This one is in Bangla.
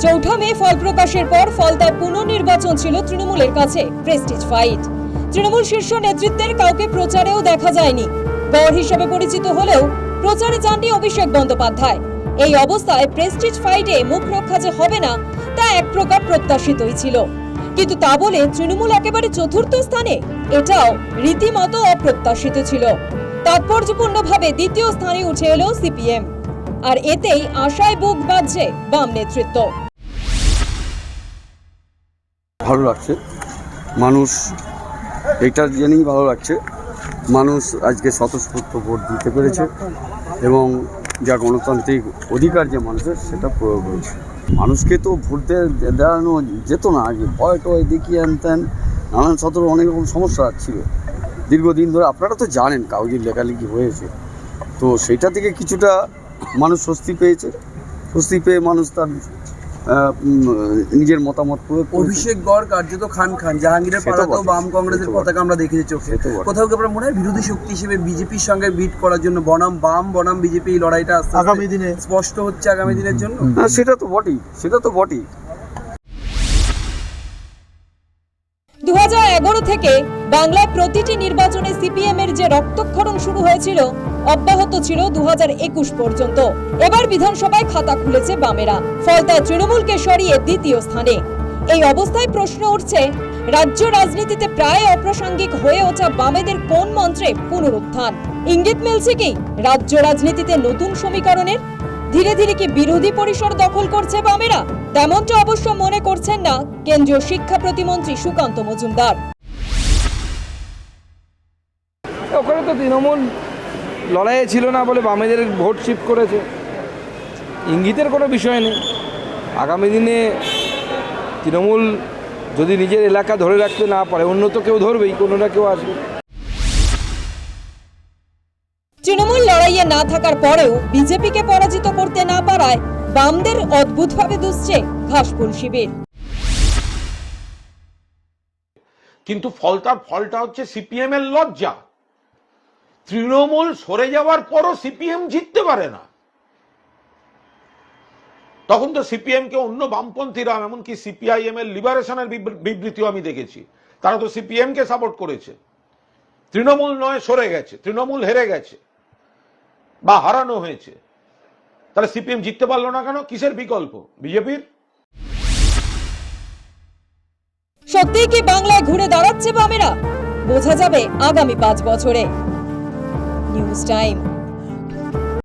চৌঠা মে ফল প্রকাশের পর ফলতা পুনর্নির্বাচন ছিল তৃণমূলের কাছে প্রেস্টিজ ফাইট। তৃণমূল শীর্ষ নেতৃত্বের কাউকে প্রচারেও দেখা যায়নি। গড় হিসেবে পরিচিত হলেও প্রচারে যাননি অভিষেক বন্দ্যোপাধ্যায়। এই অবস্থায় প্রেস্টিজ ফাইটে মুখ রক্ষা যে হবে না তা এক প্রকার প্রত্যাশিতই ছিল, কিন্তু তা বলে তৃণমূল একেবারে চতুর্থ স্থানে, এটাও রীতিমতো অপ্রত্যাশিত ছিল। তাৎপর্যপূর্ণভাবে দ্বিতীয় স্থানে উঠে এলো সিপিএম, আর এতেই আশায় বুক বাঁধছে বাম নেতৃত্ব। ভালো লাগছে, মানুষ এটা জেনেই ভালো লাগছে, মানুষ আজকে স্বতঃস্ফূর্ত ভোট দিতে পেরেছে এবং যা গণতান্ত্রিক অধিকার যে মানুষের সেটা প্রয়োগ হয়েছে। মানুষকে তো ভোট দেওয়ানো যেত না, আগে ভয় টয় দেখিয়ে আনতেন, নানান অনেক রকম সমস্যা ছিল দীর্ঘদিন ধরে। আপনারা তো জানেন কাগজের লেখালেখি হয়েছে, তো সেইটা থেকে কিছুটা মানুষ স্বস্তি পেয়েছে। স্বস্তি পেয়ে মানুষ তার নিজের মতামত প্রয়োগ। অভিষেক গড় কার্যত খান খান জাহাঙ্গীরের পাড়াতেও বাম কংগ্রেসের পতাকা আমরা দেখেছি চোখে। কোথাও কি আপনার মনে হয় বিরোধী শক্তি হিসেবে বিজেপির সঙ্গে বিট করার জন্য বনাম বাম বনাম বিজেপি এই লড়াইটা আগামী দিনে স্পষ্ট হচ্ছে আগামী দিনের জন্য? সেটা তো বটেই, সেটা তো বটেই। 2011 থেকে বাংলায় প্রতিটি নির্বাচনে সিপিএম এর যে রক্তক্ষরণ শুরু হয়েছিল অব্যাহত ছিল 2021 পর্যন্ত। এবার বিধানসভায় খাতা খুলেছে বামেরা, ফলতায় তৃণমূলকে সরিয়ে দ্বিতীয় স্থানে। এই অবস্থায় প্রশ্ন উঠছে, রাজ্য রাজনীতিতে প্রায় অপ্রাসঙ্গিক হয়ে ওঠা বামেদের কোন মন্ত্রে পুনরুত্থান? ইঙ্গিত মিলছে কি রাজ্য রাজনীতিতে নতুন সমীকরণের? ধীরে ধীরে কি বিরোধী পরিসর দখল করছে বামেরা? তেমনটা অবশ্য মনে করছেন না কেন্দ্রীয় শিক্ষা প্রতিমন্ত্রী সুকান্ত মজুমদার। ওখানে তো তৃণমূল লড়াইয়ে ছিল না বলে বামেদের ভোট শিফট করেছে, ইঙ্গিতের কোনো বিষয় নেই। আগামী দিনে তৃণমূল যদি নিজের এলাকা ধরে রাখতে না পারে, অন্য তো কেউ ধরবেই, কোনো না কেউ আসবে। তৃণমূল লড়াইয়ে না থাকার পরেও বিজেপিকে পরাজিত করতে না পারায় বামদের অদ্ভুতভাবে দুষছে ঘাসফুল শিবির। কিন্তু ফলটা হচ্ছে সিপিএম এর লজ্জা। তৃণমূল সরে যাওয়ার পরও সিপিএম জিততে পারে না। তখন তো সিপিএম কে অন্য বামপন্থীরা, এমনকি সিপিআইএম এর লিবারেশনের বিবৃতিও আমি দেখেছি, তারা তো সিপিএম কে সাপোর্ট করেছে। তৃণমূল নয়, সরে গেছে, তৃণমূল হেরে গেছে বা হারানো হয়েছে। তাহলে সিপিএম জিততে পারলো না কেন? কিসের বিকল্প? বিজেপির? সত্যিই কি বাংলায় ঘুরে দাঁড়াচ্ছে বামেরা? বোঝা যাবে আগামী 5 বছরে। News time.